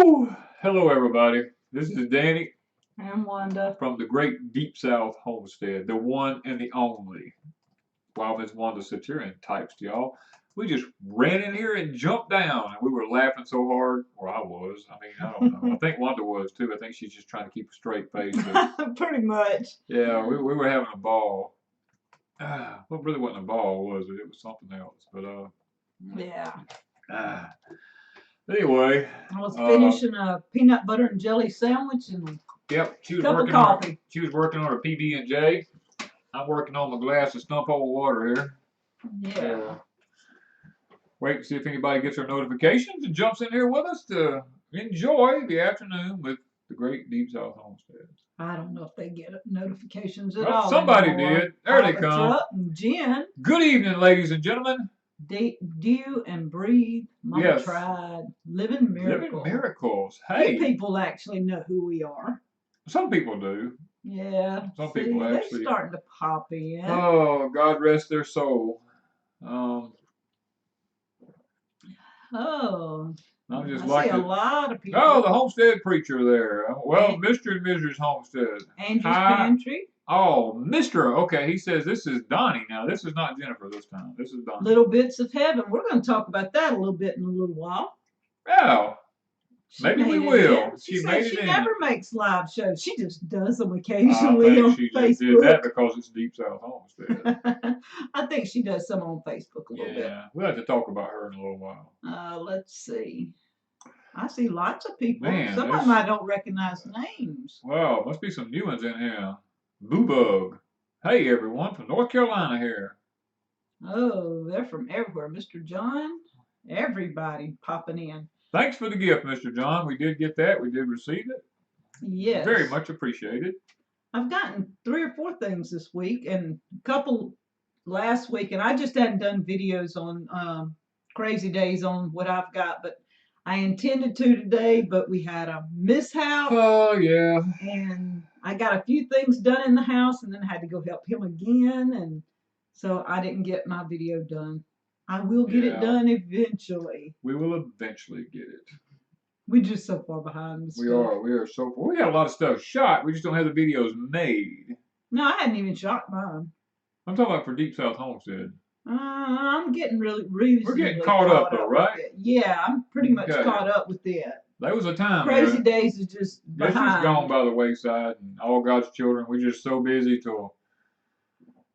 Woo! Hello, everybody. This is Danny and Wanda from the great Deep South Homestead, the one and the only. While Miss Wanda sits here and types to y'all, we just ran in here and jumped down, and we were laughing so hard. Or I was. I mean, I don't know. I think Wanda was too. I think she's just trying to keep a straight face. But, pretty much. yeah, we were having a ball. Well, really wasn't a ball, was it? It was something else. But yeah. Anyway, I was finishing a peanut butter and jelly sandwich and yep, she was cup working of coffee. she was working on her PB&J. I'm working on my glass of stump old water here. Yeah. Wait to see if anybody gets our notifications and jumps in here with us to enjoy the afternoon with the great Deep South Homestead. I don't know if they get notifications at Well, all. somebody anymore. did. There they come. And Jen. Good evening, ladies and gentlemen. Dew and breathe. Mama yes. tried. Living miracles. Living miracles. Hey. Few people actually know who we are. Some people do. Yeah. Some people actually. They're starting to pop in. Oh, God rest their soul. Oh. I'm just I see a lot of people. Oh, the Homestead preacher there. Well, Mr. and Mrs. Homestead. Angie's Pantry. Oh, Mr. Okay, he says this is Donnie now. This is not Jennifer this time. This is Donnie. Little Bits of Heaven. We're going to talk about that a little bit in a little while. Oh, maybe we will. She never makes live shows. She just does them occasionally on she Facebook. Just did that because it's Deep South Homestead. I think she does some on Facebook a little bit. Yeah, we'll have to talk about her in a little while. Let's see. I see lots of people. Man, some of them I don't recognize names. Wow, must be some new ones in here. Boo Bug. Hey, everyone, from North Carolina here. Oh, they're from everywhere. Mr. John, everybody popping in. Thanks for the gift, Mr. John. We did get that. We did receive it. Yes. Very much appreciated. I've gotten 3 or 4 things this week and a couple last week, and I just hadn't done videos on crazy days on what I've got, but I intended to today, but we had a mishap. Oh, yeah. And I got a few things done in the house, and then I had to go help him again, and so I didn't get my video done. I will get it done eventually. We will eventually get it. We're just so far behind. We are so far. We got a lot of stuff shot. We just don't have the videos made. No, I hadn't even shot mine. I'm talking about for Deep South Homestead. I'm getting really We're getting caught up though, right? Yeah, I'm pretty much caught up with it. There was a time. Crazy days is just behind. This is gone by the wayside, and all God's children, we're just so busy till.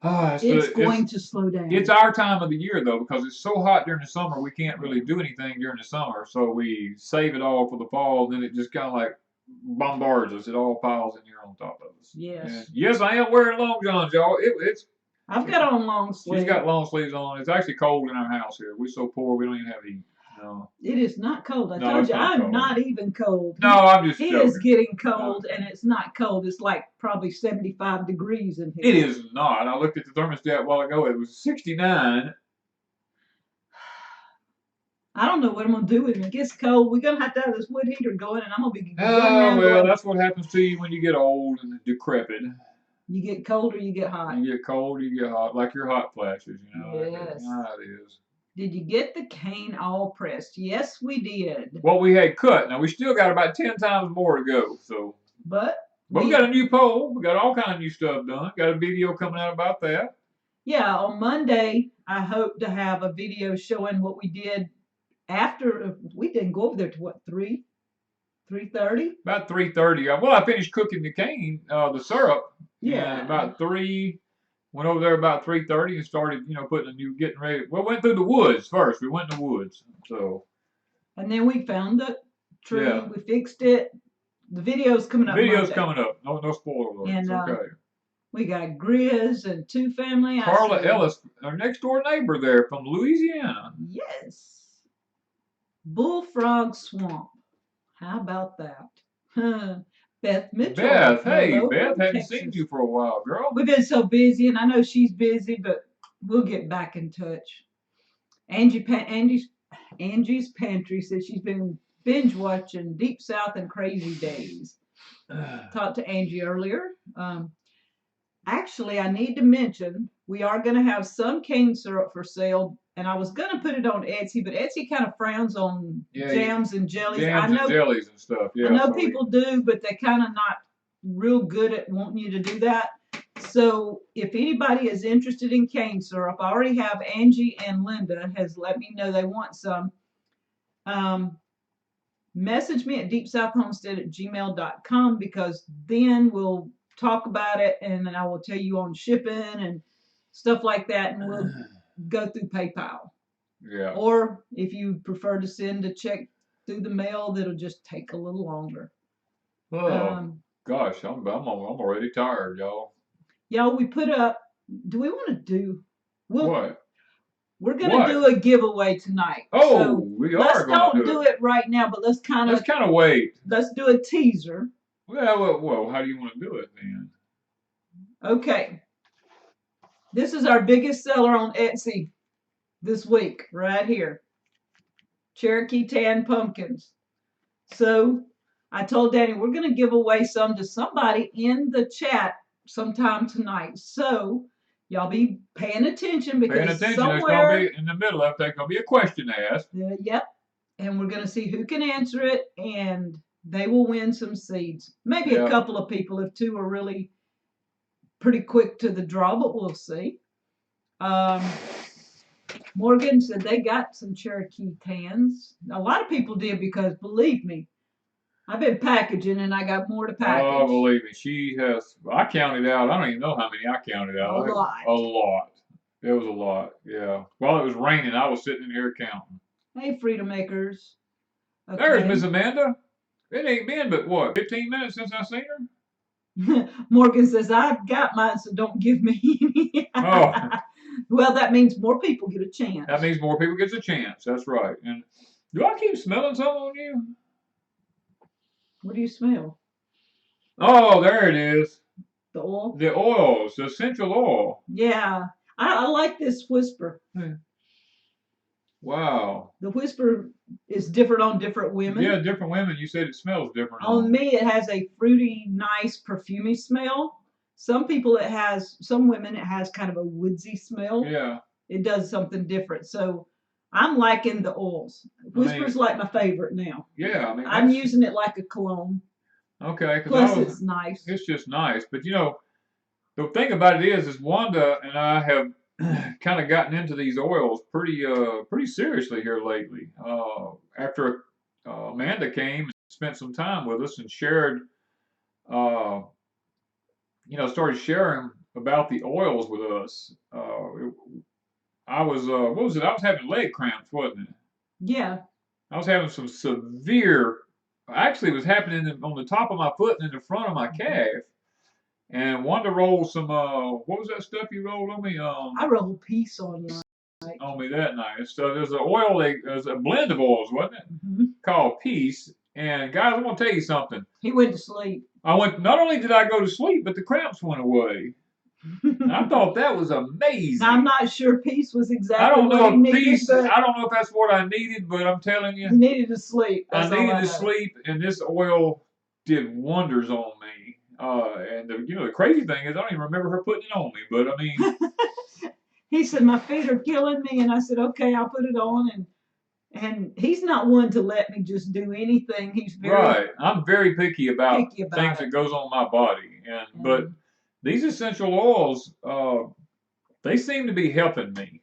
It's going to slow down. It's our time of the year though, because it's so hot during the summer. We can't really do anything during the summer, so we save it all for the fall. And then it just kind of like bombards us. It all piles in here on top of us. Yes. And yes, I am wearing long johns, y'all. I've got on long sleeves. She's got long sleeves on. It's actually cold in our house here. We're so poor we don't even have heat. No. It is not cold. I told you I'm not even cold. No, I'm just joking. It is getting cold, and it's not cold. It's like probably 75 degrees in here. It is not. I looked at the thermostat a while ago. It was 69. I don't know what I'm going to do when it gets cold. We're going to have this wood heater going, and I'm going to be well, that's what happens to you when you get old and decrepit. You get cold or you get hot. You get cold, you get hot, like your hot flashes, you know. Yes. It is. Did you get the cane all pressed? Yes, we did. Well, we had cut. Now, we still got about 10 times more to go. So. But we got a new pole. We got all kind of new stuff done. Got a video coming out about that. Yeah, on Monday, I hope to have a video showing what we did after. We didn't go over there to what, 3:30? About 3:30. Well, I finished cooking the cane, the syrup. Yeah. And about 3. Went over there about 3:30 and started, getting ready. Well, went through the woods first. We went in the woods. So. And then we found the tree. Yeah. We fixed it. The video's coming up. Video's coming up. No spoiler alerts. And, okay. We got Grizz and 2 family. Carla Ellis, our next door neighbor there from Louisiana. Yes. Bullfrog Swamp. How about that? Beth Mitchell. Beth, hey, Beth, hadn't seen you for a while, girl. We've been so busy, and I know she's busy, but we'll get back in touch. Angie's Pantry says she's been binge watching Deep South and Crazy Days. Talked to Angie earlier. Actually, I need to mention we are going to have some cane syrup for sale and I was gonna put it on Etsy, but Etsy kind of frowns on jams and jellies. Jams and jellies and stuff. Yeah, I know people do, but they're kind of not real good at wanting you to do that. So if anybody is interested in cane syrup, I already have Angie and Linda has let me know they want some. Message me at deepsouthhomestead@gmail.com, because then we'll talk about it, and then I will tell you on shipping and stuff like that, and we'll go through PayPal. Yeah. Or if you prefer to send a check through the mail, that'll just take a little longer. Oh gosh, I'm already tired, y'all. Y'all, we put up. Do we want to do? What? We're gonna do a giveaway tonight. Oh, so we are let's going don't to do it right now, but let's kind of wait. Let's do a teaser. Well, how do you want to do it then? Okay. This is our biggest seller on Etsy this week, right here. Cherokee tan pumpkins. So I told Danny we're going to give away some to somebody in the chat sometime tonight. So y'all be paying attention, because There's going to be in the middle of it, there's going to be a question asked. Yep. And we're going to see who can answer it, and they will win some seeds. Maybe a couple of people if two are really pretty quick to the draw, but we'll see. Morgan said they got some Cherokee tans. A lot of people did, because believe me, I've been packaging and I got more to package. Oh, believe me, she has. I counted out. I don't even know how many I counted out. A lot. A lot. It was a lot. Yeah. While it was raining, I was sitting in here counting. Hey, Freedom Makers. Okay. There's Miss Amanda. It ain't been but what, 15 minutes since I seen her? Morgan says, I've got mine, so don't give me any. Oh. Well, that means more people get a chance. That means more people get a chance. That's right. And do I keep smelling something on you? What do you smell? Oh, there it is. The oil? The oils, the essential oil. Yeah. I like this whisper. Wow. The whisper is different on different women. Yeah, different women. You said it smells different. On me, it has a fruity, nice, perfumey smell. Some women, it has kind of a woodsy smell. Yeah. It does something different. So I'm liking the oils. Whisper's like my favorite now. Yeah. I'm using it like a cologne. Okay. Plus, it's nice. It's just nice. But the thing about it is Wanda and I have kind of gotten into these oils pretty seriously here lately. After Amanda came and spent some time with us and shared, started sharing about the oils with us. I was what was it? I was having leg cramps, wasn't it? Yeah. I was having some severe. Actually, it was happening on the top of my foot and in the front of my calf. And Wanda rolled some, what was that stuff you rolled on me? I rolled Peace on you. On me that night. So there's an oil, there's a blend of oils, wasn't it? Called Peace. And guys, I'm going to tell you something. He went to sleep. Not only did I go to sleep, but the cramps went away. I thought that was amazing. Now, I'm not sure Peace was exactly I don't know what he needed, Peace, I don't know if that's what I needed, but I'm telling you. You needed to sleep. I needed to sleep, and this oil did wonders on me. And the crazy thing is, I don't even remember her putting it on me. But I mean, he said my feet are killing me, and I said, okay, I'll put it on. And he's not one to let me just do anything. He's very I'm very picky about things that goes on my body, but these essential oils, they seem to be helping me.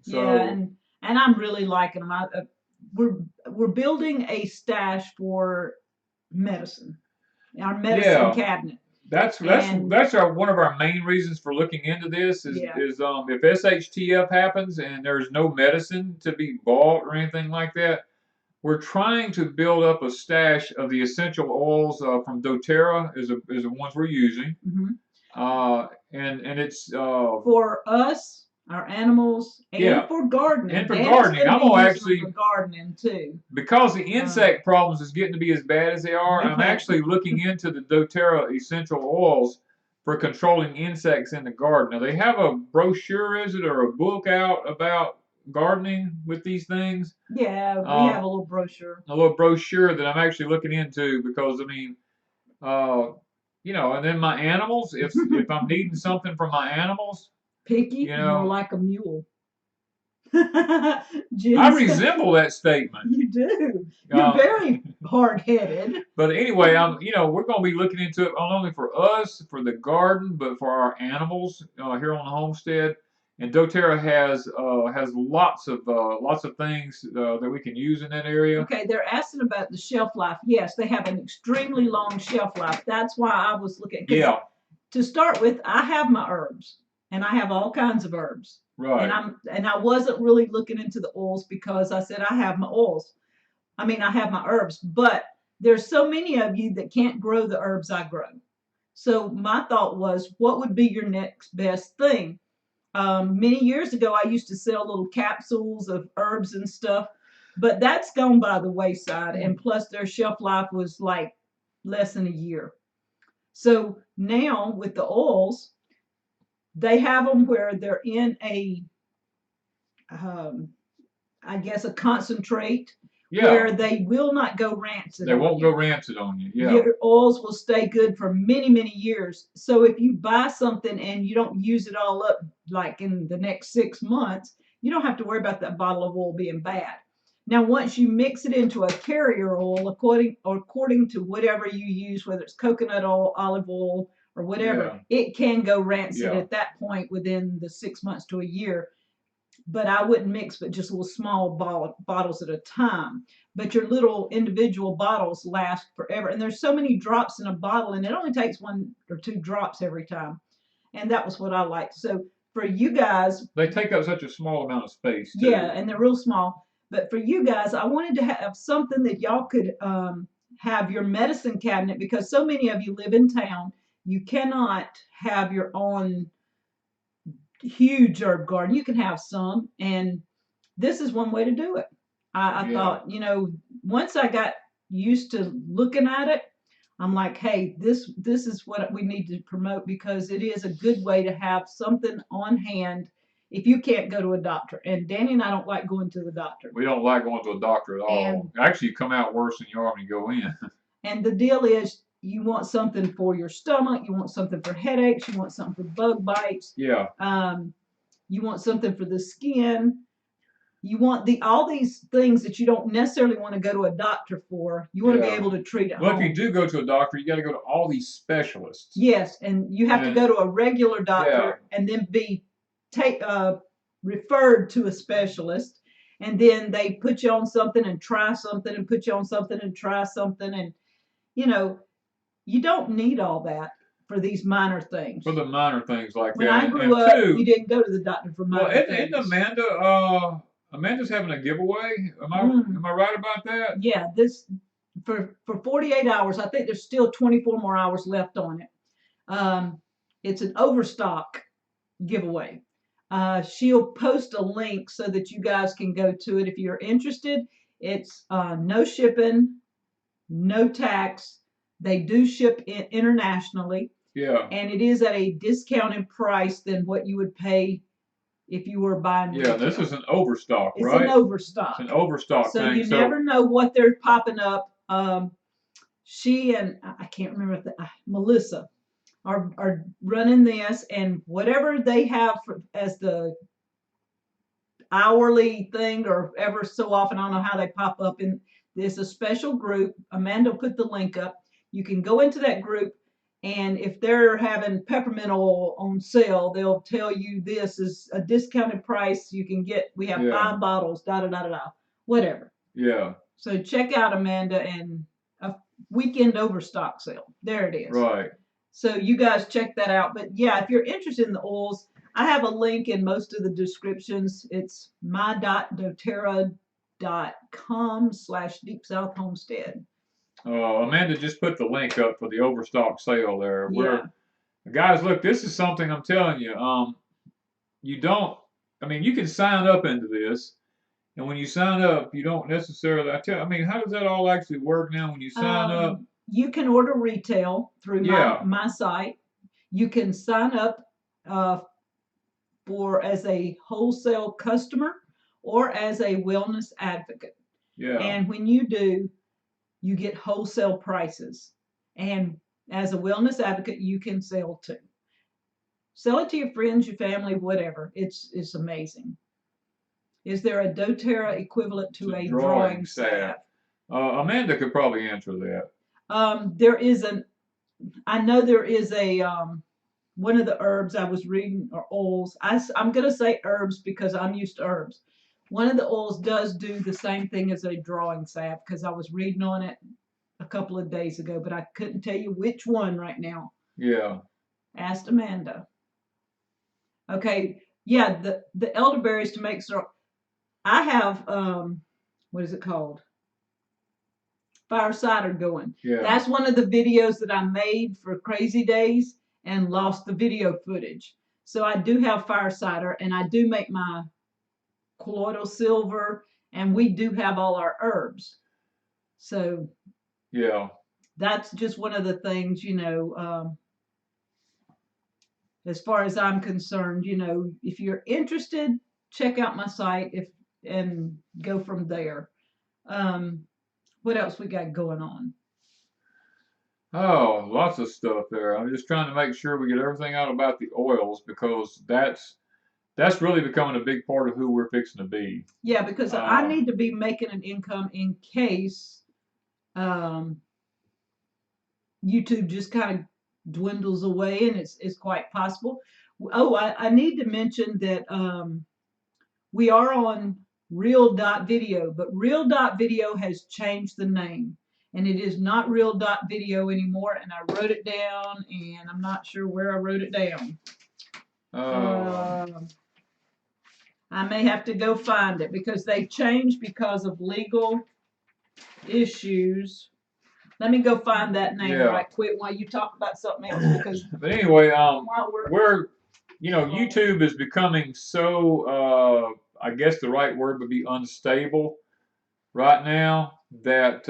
So, yeah, and I'm really liking them. We're building a stash for medicine. Our medicine cabinet. That's one of our main reasons for looking into this is if SHTF happens and there's no medicine to be bought or anything like that, we're trying to build up a stash of the essential oils from doTERRA is the ones we're using, and it's for us, our animals, and for gardening. And for gardening, I'm gonna actually for gardening too. Because the insect problems is getting to be as bad as they are. I'm actually looking into the doTERRA essential oils for controlling insects in the garden. Now they have a brochure, or a book out about gardening with these things. Yeah, we have a little brochure. A little brochure that I'm actually looking into because I mean, and then my animals. If I'm needing something from my animals. Picky, more like a mule. I Jen said, resemble that statement. you do. You're very hard-headed. But anyway, we're going to be looking into it not only for us, for the garden, but for our animals here on the homestead. And DoTerra has lots of things that we can use in that area. Okay, they're asking about the shelf life. Yes, they have an extremely long shelf life. That's why I was looking. Yeah. To start with, I have my herbs, and I have all kinds of herbs. Right. And I wasn't really looking into the oils because I said I have my oils. I mean, I have my herbs, but there's so many of you that can't grow the herbs I grow. So my thought was, what would be your next best thing? Many years ago, I used to sell little capsules of herbs and stuff, but that's gone by the wayside. And plus, their shelf life was like less than a year. So now with the oils, they have them where they're in a, I guess, a concentrate. Yeah. Where they will not go rancid. They won't go rancid on you. Yeah. Your oils will stay good for many, many years. So if you buy something and you don't use it all up, like in the next 6 months, you don't have to worry about that bottle of oil being bad. Now, once you mix it into a carrier oil, according to whatever you use, whether it's coconut oil, olive oil, or whatever, it can go rancid at that point within the 6 months to a year. But I wouldn't mix, but just little small bottles at a time. But your little individual bottles last forever. And there's so many drops in a bottle, and it only takes 1 or 2 drops every time. And that was what I liked. So for you guys, they take up such a small amount of space, too. Yeah, and they're real small. But for you guys, I wanted to have something that y'all could have your medicine cabinet, because so many of you live in town. You cannot have your own huge herb garden. You can have some, and this is one way to do it. I thought, once I got used to looking at it, I'm like, hey, this is what we need to promote, because it is a good way to have something on hand if you can't go to a doctor. And Danny and I don't like going to the doctor. We don't like going to a doctor at all. Actually, you come out worse than you are when you go in. And the deal is, you want something for your stomach, you want something for headaches, you want something for bug bites. Yeah. You want something for the skin. You want all these things that you don't necessarily want to go to a doctor for. You want to be able to treat at home. Well, if you do go to a doctor, you got to go to all these specialists. Yes, and you have to go to a regular doctor and then be referred to a specialist, and then they put you on something and try something and put you on something and try something, and you don't need all that for these minor things. For the minor things like when that. I grew up, you didn't go to the doctor for minor things. Isn't Amanda's having a giveaway? Am I right about that? Yeah, this for 48 hours. I think there's still 24 more hours left on it. It's an overstock giveaway. She'll post a link so that you guys can go to it if you're interested. It's no shipping, no tax. They do ship internationally. Yeah. And it is at a discounted price than what you would pay if you were buying. Yeah, this is an overstock, it's right? It's an overstock. It's an overstock so thing. You never know what they're popping up. She and I can't remember Melissa are running this, and whatever they have as the hourly thing, or ever so often, I don't know how they pop up. And there's a special group. Amanda put the link up. You can go into that group, and if they're having peppermint oil on sale, they'll tell you this is a discounted price. You can get, we have 5 bottles, whatever. Yeah. So check out Amanda and a weekend overstock sale. There it is. Right. So you guys check that out. But yeah, if you're interested in the oils, I have a link in most of the descriptions. It's my.doterra.com/Deep South Homestead. Amanda just put the link up for the overstock sale there. Guys, look, this is something I'm telling you. You can sign up into this, and when you sign up, you don't necessarily. How does that all actually work now when you sign up? You can order retail through my site. You can sign up as a wholesale customer or as a wellness advocate. Yeah. And when you do, you get wholesale prices. And as a wellness advocate, you can sell too. Sell it to your friends, your family, whatever. It's amazing. Is there a doTERRA equivalent to a drawing drawing salve. salve? Amanda could probably answer that. There is I know there is a, one of the herbs I was reading, or oils. I'm going to say herbs because I'm used to herbs. One of the oils does do the same thing as a drawing salve because I was reading on it a couple of days ago, but I couldn't tell you which one right now. Yeah. Asked Amanda. Okay, yeah, the elderberries to make syrup. I have, what is it called? Fire cider going. Yeah. That's one of the videos that I made for Crazy Days and lost the video footage. So I do have fire cider, and I do make my colloidal silver, and we do have all our herbs. So yeah, that's just one of the things, as far as I'm concerned, if you're interested, check out my site and go from there. What else we got going on? Oh, lots of stuff there. I'm just trying to make sure we get everything out about the oils because that's really becoming a big part of who we're fixing to be. Yeah, because I need to be making an income in case YouTube just kind of dwindles away, and it's quite possible. Oh, I need to mention that we are on Real.video, but Real.video has changed the name, and it is not Real.video anymore. And I wrote it down, and I'm not sure where I wrote it down. I may have to go find it because they changed because of legal issues. Let me go find that name right quick while you talk about something else. Because but anyway, we're YouTube is becoming so I guess the right word would be unstable right now that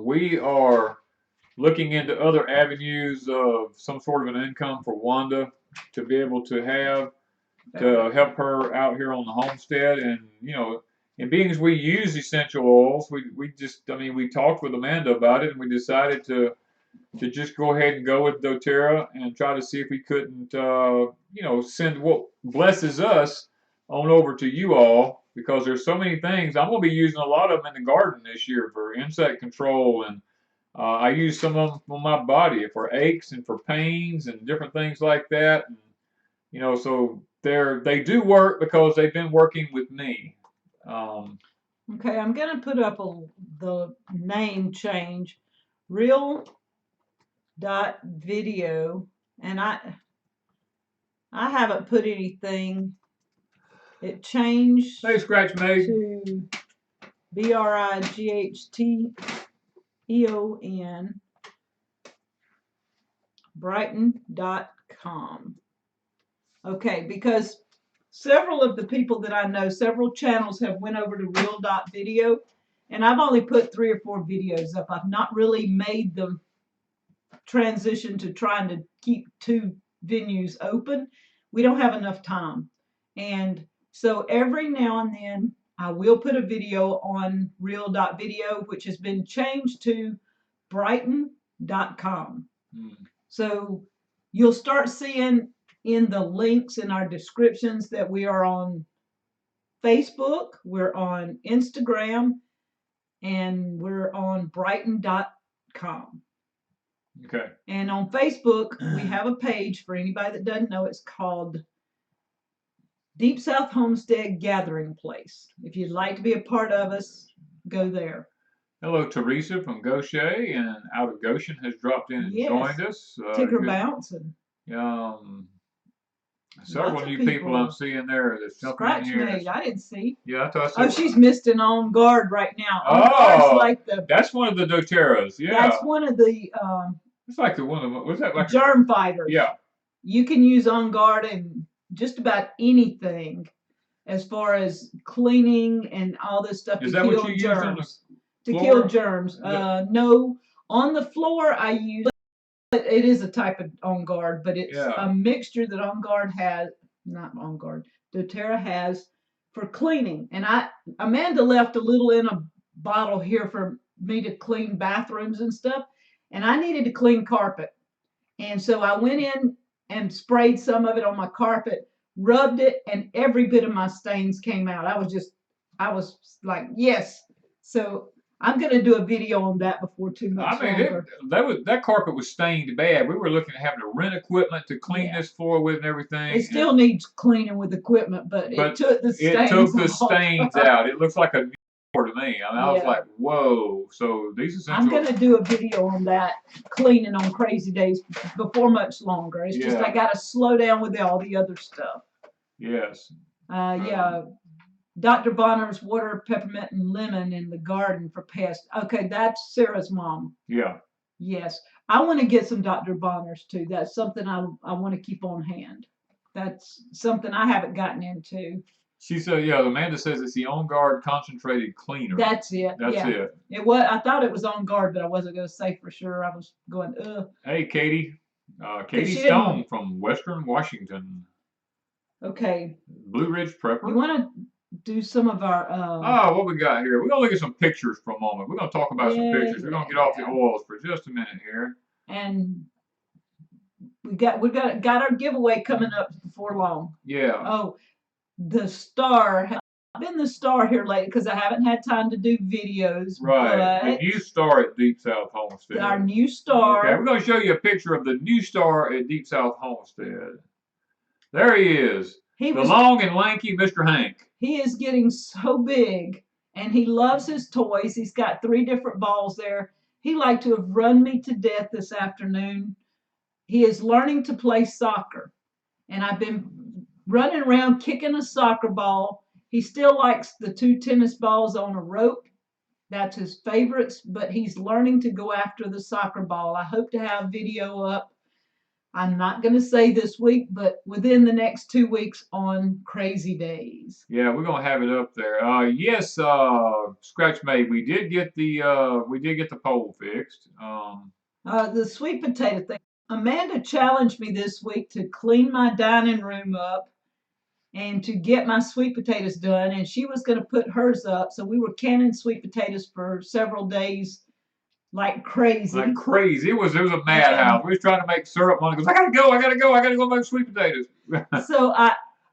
we are looking into other avenues of some sort of an income for Wanda to be able to have to help her out here on the homestead. And and being as we use essential oils, we talked with Amanda about it, and we decided to just go ahead and go with doTERRA and try to see if we couldn't send what blesses us on over to you all, because there's so many things. I'm going to be using a lot of them in the garden this year for insect control, and I use some of them on my body for aches and for pains and different things like that. And, so they do work because they've been working with me. Okay, I'm gonna put up the name change, Real.video, and I haven't put anything. It changed Hey, Scratch Maid. to BRIGHTEON Brighton.com. Okay, because several of the people that I know, several channels have went over to Real.video, and I've only put 3 or 4 videos up. I've not really made the transition to trying to keep 2 venues open. We don't have enough time. And so every now and then I will put a video on Real.video, which has been changed to Brighton.com. So you'll start seeing in the links in our descriptions that we are on Facebook, we're on Instagram, and we're on Brighton.com. Okay. And on Facebook, we have a page for anybody that doesn't know. It's called Deep South Homestead Gathering Place. If you'd like to be a part of us, go there. Hello, Teresa from Goshen, and out of Goshen has dropped in and joined us. Ticker bouncing. Several new people I'm seeing there. Scratch Maid, I didn't see. Yeah, I thought I said. Oh, she's missed an On Guard right now. On Guard's like that's one of the doTERRAs. Yeah. That's one of the. It's like the one of them. Was that like germ fighters? Yeah. You can use On Guard in just about anything, as far as cleaning and all this stuff Is to that kill what you germs. use on to the kill floor? Germs. No, on the floor I use. It is a type of On Guard, but it's a mixture that On Guard has. Not On Guard. doTERRA has for cleaning. And Amanda left a little in a bottle here for me to clean bathrooms and stuff. And I needed to clean carpet. And so I went in and sprayed some of it on my carpet. rubbed it, and every bit of my stains came out. I was like, yes. So I'm gonna do a video on that before too much I mean, longer. that carpet was stained bad. We were looking at having to rent equipment to clean Yeah. this floor with and It everything. still needs cleaning with equipment, but it But took the it stains took the off. stains out. It looks like a new floor to me. I mean, I was Yeah. like, whoa. So these I'm essential. gonna do a video on that cleaning on crazy days before much longer. It's just Yeah. I gotta slow down with all the other stuff. Yes. Yeah. Dr. Bonner's water, peppermint, and lemon in the garden for pests. Okay, that's Sarah's mom. Yeah. Yes. I want to get some Dr. Bonner's too. That's something I want to keep on hand. That's something I haven't gotten into. She said, yeah, Amanda says it's the On Guard concentrated cleaner. That's it. That's yeah. it. It was. I thought it was On Guard, but I wasn't going to say for sure. I was going, ugh. Hey, Katie. Katie Stone from Western Washington. Okay. Blue Ridge Prepper. You want to do some of our. Oh, what we got here? We're going to look at some pictures for a moment. We're going to talk about some pictures. We're going to get off the oils for just a minute here. And we got our giveaway coming up before long. Yeah. Oh, the star. I've been the star here lately because I haven't had time to do videos. Right. The new star at Deep South Homestead. Our new star. Okay, we're going to show you a picture of the new star at Deep South Homestead. There he is. The long and lanky Mr. Hank. He is getting so big, and he loves his toys. He's got 3 different balls there. He liked to have run me to death this afternoon. He is learning to play soccer, and I've been running around kicking a soccer ball. He still likes the 2 tennis balls on a rope. That's his favorites, but he's learning to go after the soccer ball. I hope to have video up. I'm not going to say this week, but within the next 2 weeks on Crazy Days. Yeah, we're going to have it up there. Yes, Scratch Made, we did get the pole fixed. The sweet potato thing. Amanda challenged me this week to clean my dining room up and to get my sweet potatoes done, and she was going to put hers up. So we were canning sweet potatoes for several days like crazy. Like crazy. It was a madhouse. We was trying to make syrup. One goes, I gotta go make sweet potatoes. So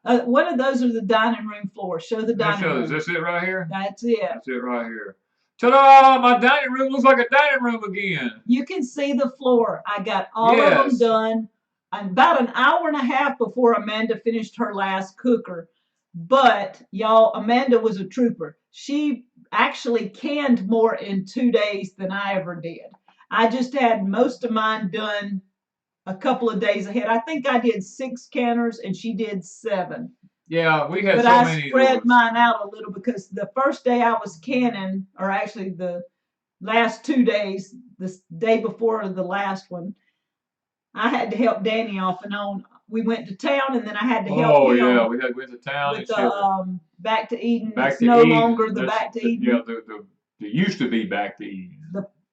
one of those are the dining room floor. Show the dining room. Is this it right here? That's it. That's it right here. Ta-da! My dining room looks like a dining room again. You can see the floor. I got all of them done. About an hour and a half before Amanda finished her last cooker. But y'all, Amanda was a trooper. She actually canned more in 2 days than I ever did. I just had most of mine done a couple of days ahead. I think I did 6 canners and she did 7. Yeah, we had but so I many. But I spread mine out a little because the first day I was canning, or actually the last 2 days, the day before the last one, I had to help Danny off and on. We went to town, and then I had to help him. Oh yeah, we went to town with the Back to Eden. It's no longer the Back to Eden. Yeah, the used to be Back to Eden.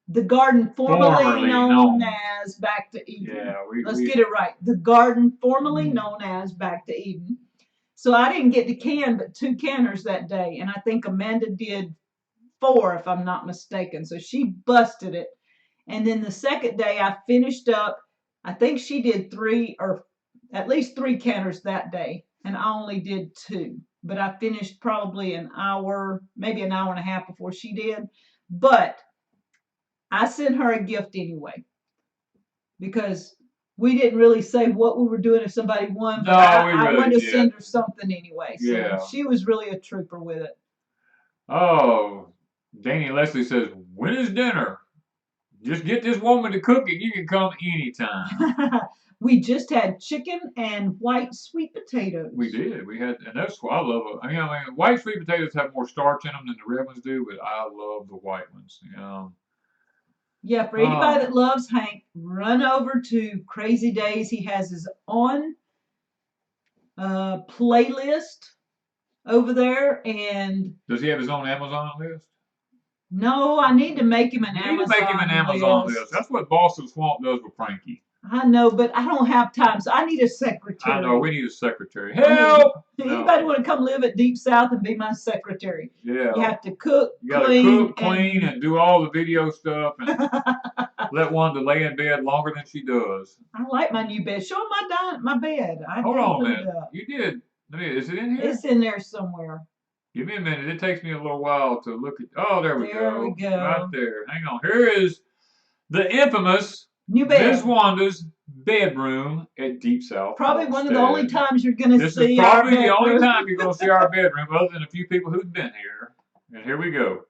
The garden formerly known as Back to Eden. Yeah, let's get it right. The garden formerly known as Back to Eden. So I didn't get to can but 2 canners that day, and I think Amanda did 4, if I'm not mistaken. So she busted it. And then the second day I finished up. I think she did 3 or at least 3 canners that day, and I only did 2. But I finished probably an hour, maybe an hour and a half before she did. But I sent her a gift anyway because we didn't really say what we were doing if somebody won. But I wanted to send her something anyway. So she was really a trooper with it. Oh, Danny Leslie says, when is dinner? Just get this woman to cook it. You can come anytime. We just had chicken and white sweet potatoes. We did. We had, and that's what I love. I mean, white sweet potatoes have more starch in them than the red ones do, but I love the white ones. Yeah, for anybody that loves Hank, run over to Crazy Days. He has his own playlist over there, and does he have his own Amazon list? No, I need to make him an Amazon list. You need to make him an Amazon list. That's what Boston Swamp does with Frankie. I know, but I don't have time, so I need a secretary. I know, we need a secretary. Help! Anybody want to come live at Deep South and be my secretary? Yeah. You have to cook, you gotta cook, clean, and do all the video stuff, and let Wanda lay in bed longer than she does. I like my new bed. Show them my my bed. I Hold did on a put it minute. up. You did. Is it in here? It's in there somewhere. Give me a minute. It takes me a little while to look at. Oh, there we There we go. go. Right there. Hang on. Here is the infamous New bed. Ms. Wanda's bedroom at Deep South. Probably Homestead. one of the only times you're going to This see is probably the our only bedroom. time you're going to see our bedroom, other than a few people who've been here. And here we go.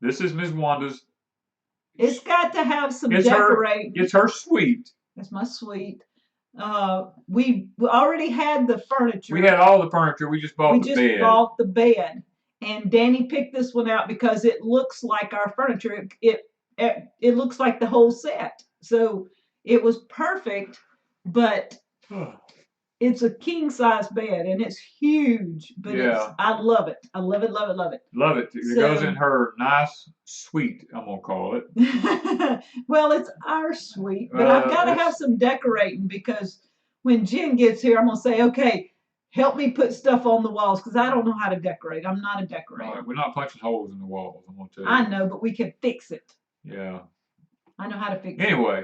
This is Ms. Wanda's. It's got to have some It's decorating. It's her suite. That's my suite. We already had the furniture. We had all the furniture. We just bought the bed. We just bought the bed. And Danny picked this one out because it looks like our furniture. It looks like the whole set. So it was perfect, but it's a king size bed and it's huge. But yeah, I love it. I love it, love it, love it. Love it. It goes in her nice suite, I'm gonna call it. Well, it's our suite, but I've got to have some decorating because when Jen gets here, I'm gonna say, okay, help me put stuff on the walls because I don't know how to decorate. I'm not a decorator. Right, we're not punching holes in the walls, I'm gonna tell you. I know, but we can fix it. Yeah. I know how to fix it. Anyway.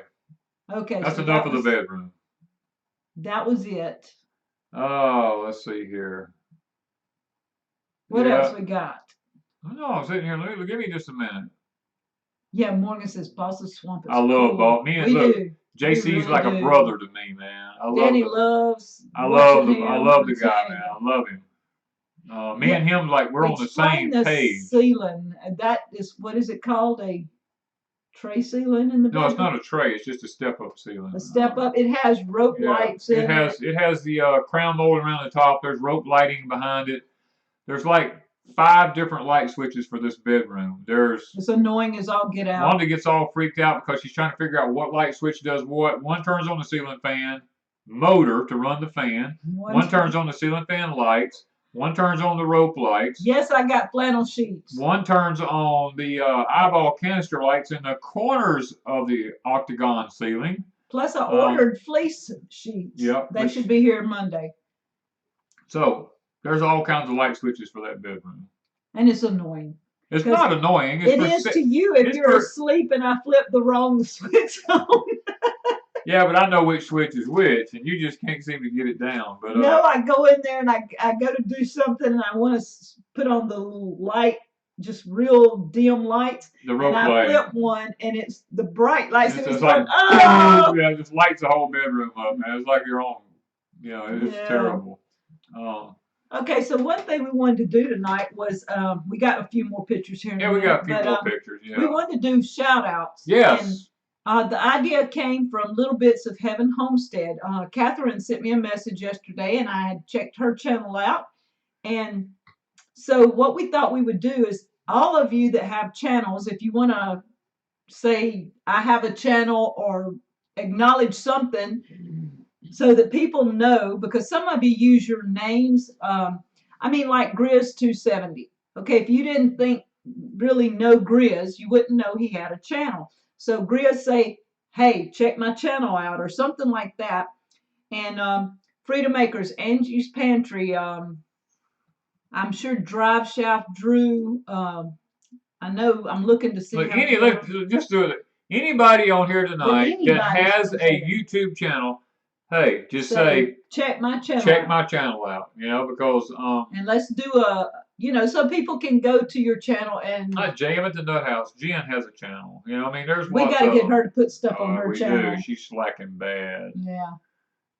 Okay. That's enough of the bedroom. That was it. Oh, let's see here. What else we got? No, I'm sitting here. Give me just a minute. Yeah, Morgan says Boss's Swamp is I love cool. Me and look, JC's really like a brother to me, man. Danny loves. I love the guy, man. I love him. Me and him, like we're on the same page. Ceiling. That is, what is it called? A tray ceiling in the bedroom? No, it's not a tray. It's just a step-up ceiling. A step-up. It has rope lights in it. It has the crown molding around the top. There's rope lighting behind it. There's like 5 different light switches for this bedroom. It's annoying as all get out. Wanda gets all freaked out because she's trying to figure out what light switch does what. One turns on the ceiling fan motor to run the fan. One turns on the ceiling fan lights. One turns on the rope lights. Yes, I got flannel sheets. One turns on the eyeball canister lights in the corners of the octagon ceiling. Plus, I ordered fleece sheets. Yep. They should be here Monday. So there's all kinds of light switches for that bedroom. And it's annoying. It's not annoying. It is to you if you're asleep and I flip the wrong switch on. Yeah, but I know which switch is which, and you just can't seem to get it down. But no, I go in there and I go to do something and I want to put on the light, just real dim lights. The rope light. light. I flip one and it's the bright lights. And it's like, oh! Yeah, it just lights the whole bedroom up, man. It's like your own. You know, it's terrible. Okay, so one thing we wanted to do tonight was we got a few more pictures here. Yeah, we got a few more pictures. Yeah. We wanted to do shout outs. Yes. And the idea came from Little Bits of Heaven Homestead. Catherine sent me a message yesterday, and I had checked her channel out. And so what we thought we would do is all of you that have channels, if you want to say, I have a channel or acknowledge something so that people know, because some of you use your names. I mean, like Grizz270. Okay, if you didn't really know Grizz, you wouldn't know he had a channel. So Grizz say, hey, check my channel out or something like that. And Freedom Makers, Angie's Pantry, I'm sure Drive Shaft Drew. I know I'm looking to see. Look, just do it. Anybody on here tonight that has a YouTube channel, hey, just say check my channel. Check my channel out. You know, because and let's do a. You know, so people can go to your channel and. Jam at the Nut House. Jen has a channel. You know, I mean, there's. We got to get her to put stuff on her channel. We do. She's slacking bad. Yeah.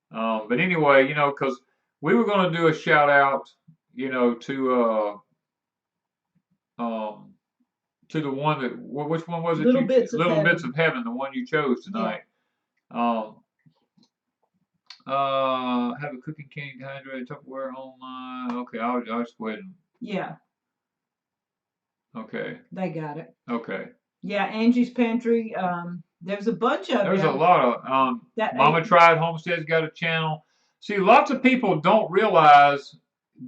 But anyway, you know, because we were going to do a shout out, you know, to the one that, which one was it? Little Bits of Heaven, the one you chose tonight. Yeah. Have a cooking can dehydrated Tupperware online. Okay, I'll just go ahead and. Yeah. Okay. They got it. Okay. Yeah, Angie's Pantry. There's a bunch of them. There's a lot of Mama Tried Homestead's got a channel. See, lots of people don't realize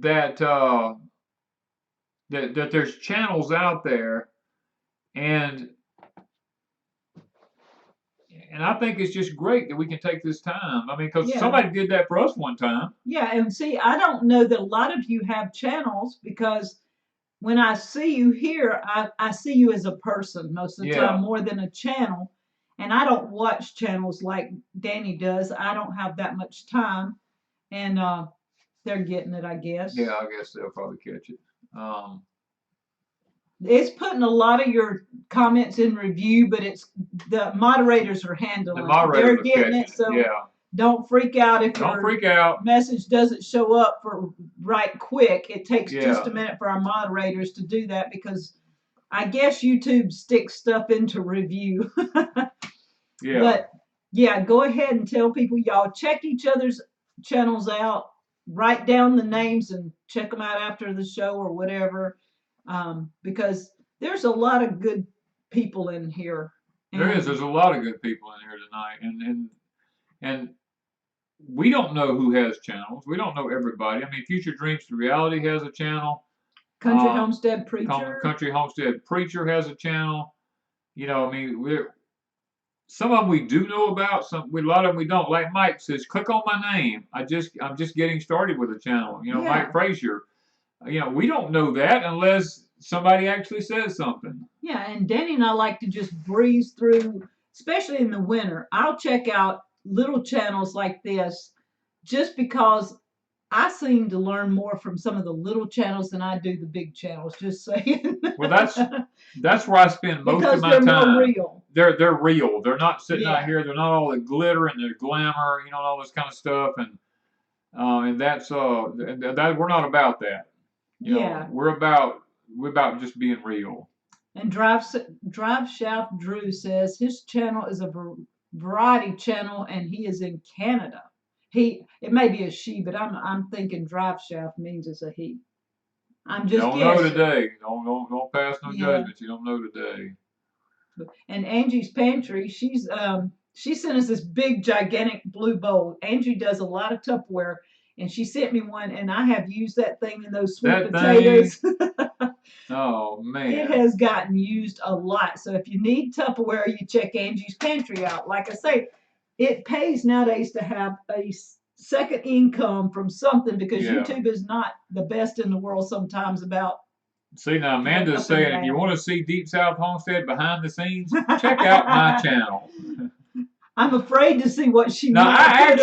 that that there's channels out there, and I think it's just great that we can take this time. I mean, because somebody did that for us one time. Yeah, and see, I don't know that a lot of you have channels because when I see you here, I see you as a person most of the time more than a channel. And I don't watch channels like Danny does. I don't have that much time, and they're getting it, I guess. Yeah, I guess they'll probably catch it. It's putting a lot of your comments in review, but it's the moderators are handling it. They're getting it, so yeah. don't freak out if Don't your freak out. message doesn't show up for right quick. It takes Yeah. just a minute for our moderators to do that because I guess YouTube sticks stuff into review. Yeah. But yeah, go ahead and tell people, y'all check each other's channels out, write down the names and check them out after the show or whatever, because there's a lot of good people in here. There is. There's a lot of good people in here tonight, and we don't know who has channels. We don't know everybody. I mean, Future Dreams to Reality has a channel. Country Homestead Preacher. Country Homestead Preacher has a channel. You know, I mean, some of them we do know about. A lot of them we don't. Like Mike says, click on my name. I'm just getting started with a channel. You know, yeah. Mike Frazier. You know, we don't know that unless somebody actually says something. Yeah, and Danny and I like to just breeze through, especially in the winter. I'll check out little channels like this just because I seem to learn more from some of the little channels than I do the big channels. Just saying. Well, that's where I spend most of my time. Because they're more real. They're real. They're not sitting out here. They're not all the glitter and the glamour, you know, all this kind of stuff. And that's that we're not about that. You know, we're about just being real. And Drive Shaft Drew says his channel is a variety channel, and he is in Canada. It may be a she, but I'm thinking Drive Shaft means it's a he. I'm just don't guessing. Know today. Don't pass no judgment. You don't know today. And Angie's Pantry, she sent us this big gigantic blue bowl. Angie does a lot of Tupperware, and she sent me one, and I have used that thing in those sweet potatoes. Oh man, it has gotten used a lot. So if you need Tupperware, you check Angie's Pantry out. Like I say, it pays nowadays to have a second income from something because YouTube is not the best in the world sometimes about. See, now Amanda's saying if you want to see Deep South Homestead behind the scenes, check out my channel. I'm afraid to see what she I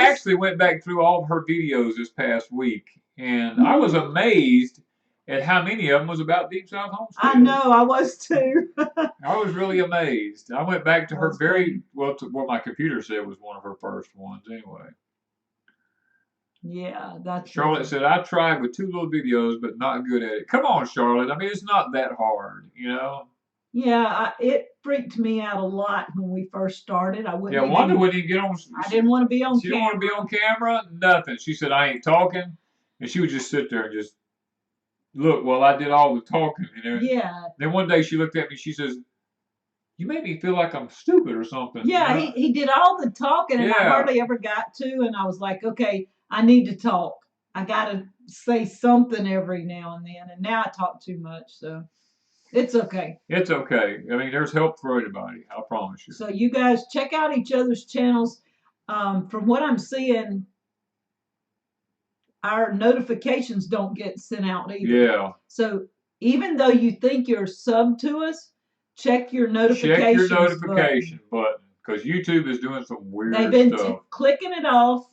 actually went back through all of her videos this past week, and I was amazed at how many of them was about Deep South Homestead. I know, I was too. I was really amazed. I went back to her to what my computer said was one of her first ones anyway. Yeah, that's Charlotte said, I tried with 2 little videos, but not good at it. Come on, Charlotte. I mean, it's not that hard, you know? Yeah, it freaked me out a lot when we first started. I wouldn't. Yeah, Wanda wouldn't even get on. I didn't want to be on camera. She didn't want to be on camera, nothing. She said, I ain't talking. And she would just sit there and just look while I did all the talking. You know? Yeah. Then one day she looked at me, she says, you made me feel like I'm stupid or something. Yeah, you know? he did all the talking, and I hardly ever got to. And I was like, okay, I need to talk. I got to say something every now and then. And now I talk too much, so it's okay. It's okay. I mean, there's help for everybody. I promise you. So you guys check out each other's channels. From what I'm seeing, our notifications don't get sent out either. Yeah. So even though you think you're subbed to us, check your notifications button. Because YouTube is doing some weird stuff. They've been clicking it off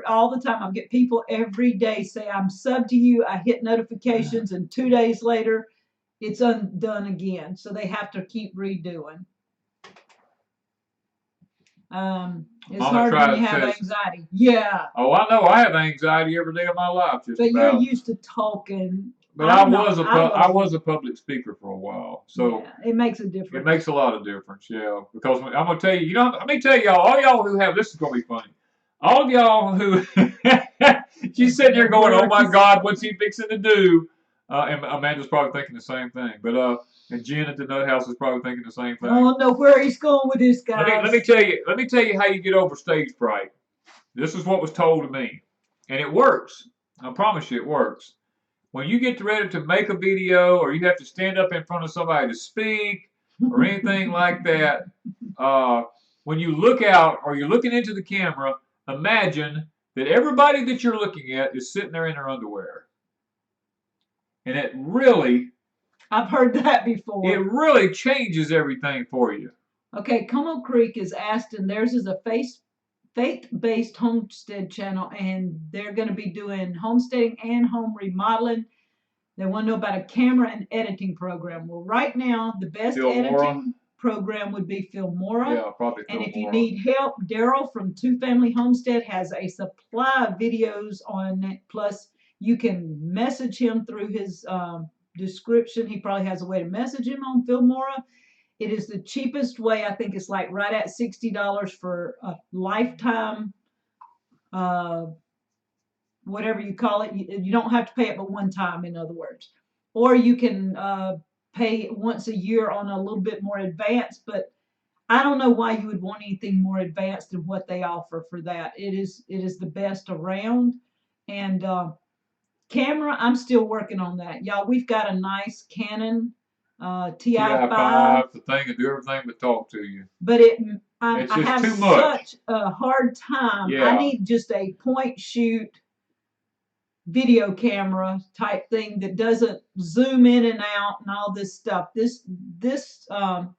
all the time. I get people every day say, I'm subbed to you. I hit notifications, and 2 days later, it's undone again. So they have to keep redoing. It's hard when you have anxiety. Yeah. Oh, I know. I have anxiety every day of my life. You're used to talking. But I was a public speaker for a while, so it makes a difference. It makes a lot of difference, because I'm gonna tell you, let me tell y'all, all y'all who have this is gonna be funny. All of y'all who she's sitting there going, oh my God, what's he fixing to do? And Amanda's probably thinking the same thing, but and Jen at the Nut House is probably thinking the same thing. I don't know where he's going with this guy. Let me tell you how you get over stage fright. This is what was told to me, and it works. I promise you, it works. When you get ready to make a video, or you have to stand up in front of somebody to speak, or anything like that, when you look out or you're looking into the camera, imagine that everybody that you're looking at is sitting there in their underwear. And it really... I've heard that before. It really changes everything for you. Okay, Como Creek is Aston. Theirs is a faith-based homestead channel, and they're going to be doing homesteading and home remodeling. They want to know about a camera and editing program. Well, right now, the best editing program would be Filmora. Yeah, probably and Filmora. if you need help, Daryl from Two Family Homestead has a supply of videos on it. Plus, you can message him through his description. He probably has a way to message him on Filmora. It is the cheapest way. I think it's like right at $60 for a lifetime, whatever you call it. You don't have to pay it but one time, in other words. Or you can pay once a year on a little bit more advanced, but I don't know why you would want anything more advanced than what they offer for that. It is the best around. And camera, I'm still working on that. Y'all, we've got a nice Canon TI5. The thing can do everything but talk to you. But I have too much. such a hard time. Yeah. I need just a point shoot video camera type thing that doesn't zoom in and out and all this stuff. This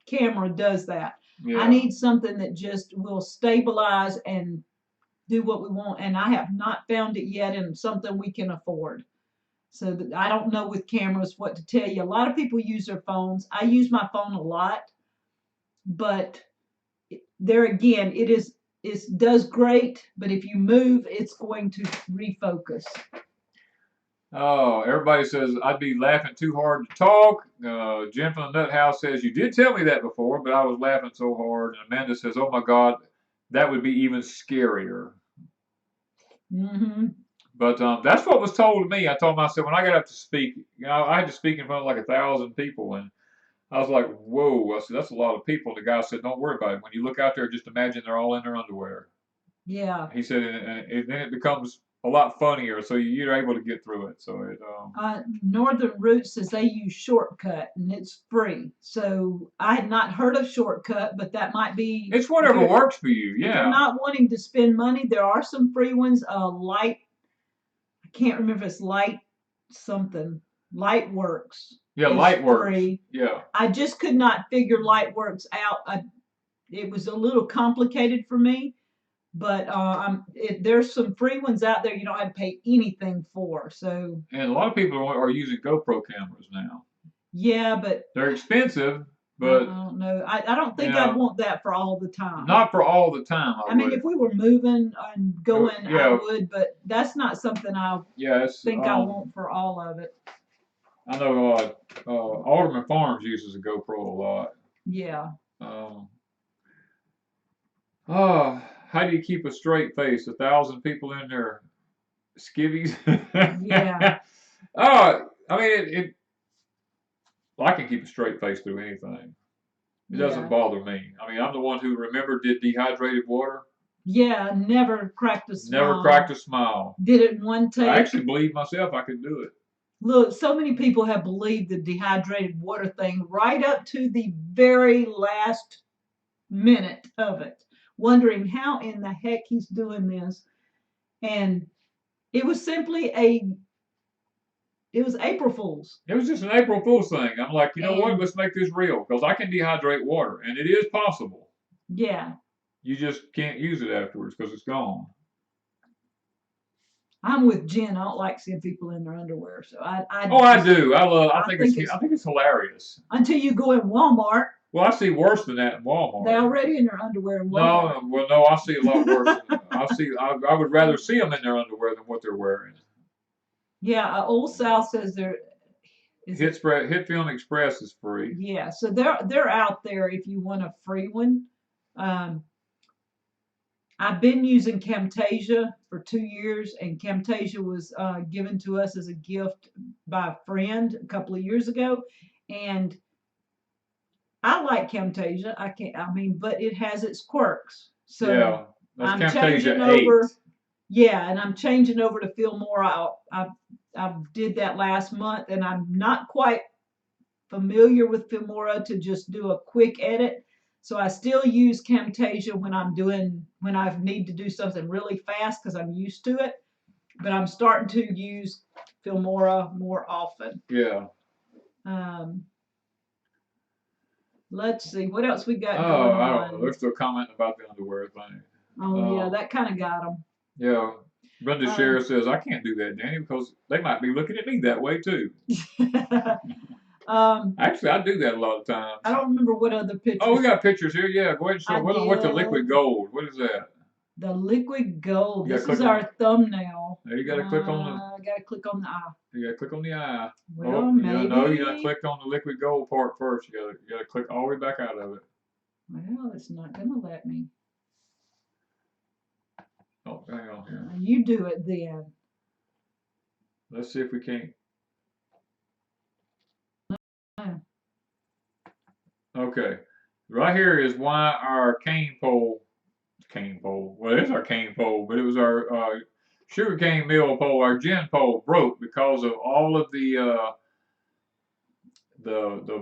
camera does that. Yeah. I need something that just will stabilize and do what we want, and I have not found it yet, and something we can afford. So that I don't know with cameras what to tell you. A lot of people use their phones. I use my phone a lot, but there again, it does great, but if you move, it's going to refocus. Oh, everybody says I'd be laughing too hard to talk. Jen from the Nut House says you did tell me that before, but I was laughing so hard. And Amanda says, "Oh my God, that would be even scarier." Mm-hmm. But that's what was told to me. I told myself when I got up to speak, I had to speak in front of like 1,000 people, and I was like, "Whoa!" I said, "That's a lot of people." The guy said, "Don't worry about it. When you look out there, just imagine they're all in their underwear." Yeah. He said, and then it becomes a lot funnier, so you're able to get through it. So it. Northern Roots says they use Shortcut and it's free. So I had not heard of Shortcut, but that might be. It's whatever works for you. Yeah. If you're not wanting to spend money, there are some free ones. Light. I can't remember if it's Light something. Lightworks. Yeah, Lightworks. Free. Yeah. I just could not figure Lightworks out. It was a little complicated for me. But there's some free ones out there you don't have to pay anything for. So. And a lot of people are using GoPro cameras now. Yeah, but they're expensive. But I don't know. I don't think I'd want that for all the time. Not for all the time. I mean, if we were moving and going, I would. But that's not something I think I want for all of it. I know Alderman Farms uses a GoPro a lot. Yeah. How do you keep a straight face? 1,000 people in their skivvies? Yeah. I mean, I can keep a straight face through anything. It doesn't bother me. I mean, I'm the one who did dehydrated water. Yeah, never cracked a smile. Never cracked a smile. Did it in one take. I actually believed myself I could do it. Look, so many people have believed the dehydrated water thing right up to the very last minute of it, wondering how in the heck he's doing this. And it was simply it was April Fool's. It was just an April Fool's thing. I'm like, you know what? Let's make this real, because I can dehydrate water, and it is possible. Yeah. You just can't use it afterwards because it's gone. I'm with Jen. I don't like seeing people in their underwear, so I do. I think it's hilarious. Until you go in Walmart. Well, I see worse than that in Walmart. They're already in their underwear in Walmart. No, I see a lot worse. I would rather see them in their underwear than what they're wearing. Yeah, Old South says Hit Film Express is free. Yeah, so they're out there if you want a free one. I've been using Camtasia for 2 years, and Camtasia was given to us as a gift by a friend a couple of years ago, and I like Camtasia. But it has its quirks. So yeah, that's I'm changing 8. Over. Yeah, and I'm changing over to Filmora. I did that last month, and I'm not quite familiar with Filmora to just do a quick edit. So I still use Camtasia when I need to do something really fast because I'm used to it. But I'm starting to use Filmora more often. Yeah. Let's see what else we got Oh, going I don't know. on. They're still commenting about the underwear thing. Oh yeah, that kind of got them. Yeah. Brenda Sheriff says, I can't do that, Danny, because they might be looking at me that way too. Actually, I do that a lot of times. I don't remember what other pictures. Oh, we got pictures here. Yeah, go ahead and show. What's the liquid gold? What is that? The liquid gold. This is our thumbnail. There you gotta click on the. I gotta click on the eye. You gotta click on the eye. Well, maybe. No, you gotta click on the liquid gold part first. You gotta click all the way back out of it. Well, it's not gonna let me. Oh, hang on here. You do it then. Let's see if we can't. Okay, right here is why our cane pole. Well, it's our cane pole, but it was our sugarcane mill pole, our gin pole broke because of all of the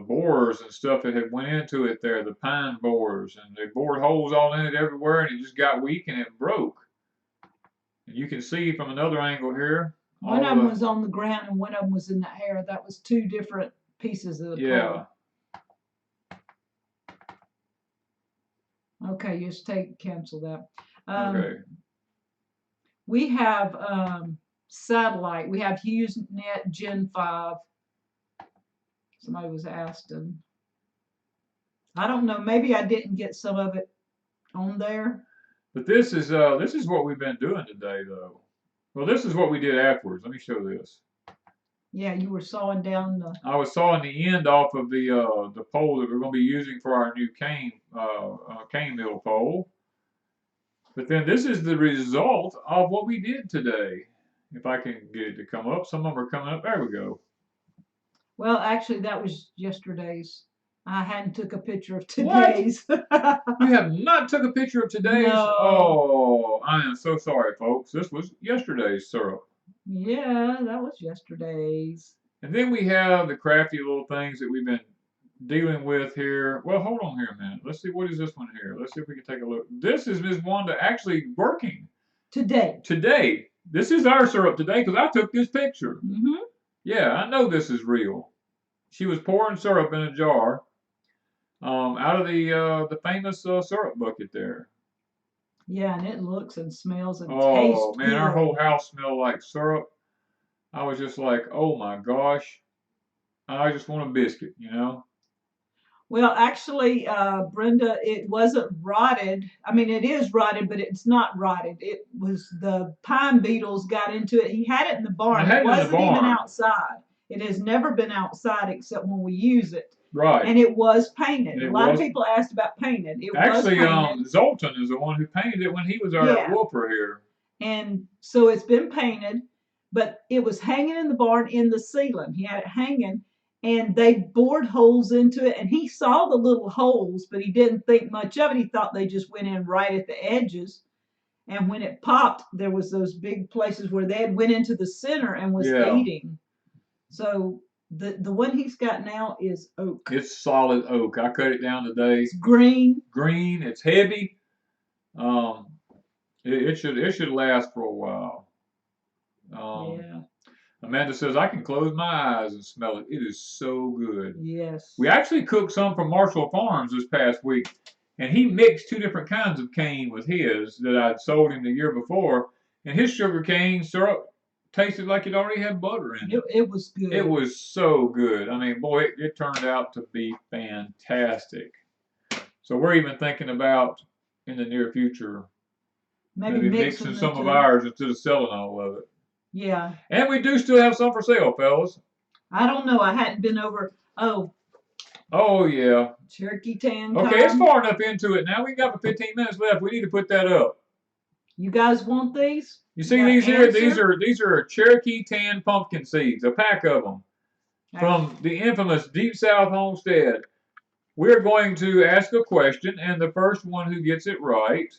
borers and stuff that had went into it there, the pine borers, and they bored holes all in it everywhere, and it just got weak and it broke. And you can see from another angle here. One of them was on the ground and one of them was in the air. That was two different pieces of the pole. Okay, just cancel that. Okay. We have satellite. We have HughesNet Gen 5. Somebody was asking. I don't know. Maybe I didn't get some of it on there. But this is what we've been doing today, though. Well, this is what we did afterwards. Let me show this. Yeah, you were sawing down the. I was sawing the end off of the pole that we're going to be using for our new cane mill pole. But then this is the result of what we did today. If I can get it to come up, some of them are coming up. There we go. Well, actually, that was yesterday's. I hadn't took a picture of today's. You have not took a picture of today's? No. Oh, I am so sorry, folks. This was yesterday's syrup. Yeah, that was yesterday's. And then we have the crafty little things that we've been dealing with here. Well, hold on here a minute. Let's see, what is this one here? Let's see if we can take a look. This is Miss Wanda actually working. Today. Today. This is our syrup today because I took this picture. Mm-hmm. Yeah, I know this is real. She was pouring syrup in a jar out of the famous syrup bucket there. Yeah, and it looks and smells and tastes good. Oh, man, our whole house smelled like syrup. I was just like, oh my gosh. I just want a biscuit, you know? Well, actually, Brenda, it wasn't rotted. I mean, it is rotted, but it's not rotted. It was the pine beetles got into it. He had it in the barn. It wasn't even outside. It has never been outside except when we use it. Right. And it was painted. A lot of people asked about painted. It actually, was painted. Zoltan is the one who painted it when he was our woofer here. And so it's been painted, but it was hanging in the barn in the ceiling. He had it hanging, and they bored holes into it, and he saw the little holes, but he didn't think much of it. He thought they just went in right at the edges. And when it popped, there was those big places where they had went into the center and was eating. So the one he's got now is oak. It's solid oak. I cut it down today. It's green. Green. It's heavy. It should last for a while. Yeah. Amanda says I can close my eyes and smell it. It is so good. Yes. We actually cooked some from Marshall Farms this past week, and he mixed two different kinds of cane with his that I'd sold him the year before, and his sugar cane syrup tasted like it already had butter in it. It was good. It was so good. I mean, boy, it turned out to be fantastic. So we're even thinking about in the near future maybe mixing some of ours instead of selling all of it. Yeah. And we do still have some for sale, fellas. I don't know. I hadn't been over. Oh. Oh, yeah. Cherokee tan. Okay, it's far enough into it now. We got about 15 minutes left. We need to put that up. You guys want these? You see these here? These are Cherokee tan pumpkin seeds, a pack of them from the infamous Deep South Homestead. We're going to ask a question, and the first one who gets it right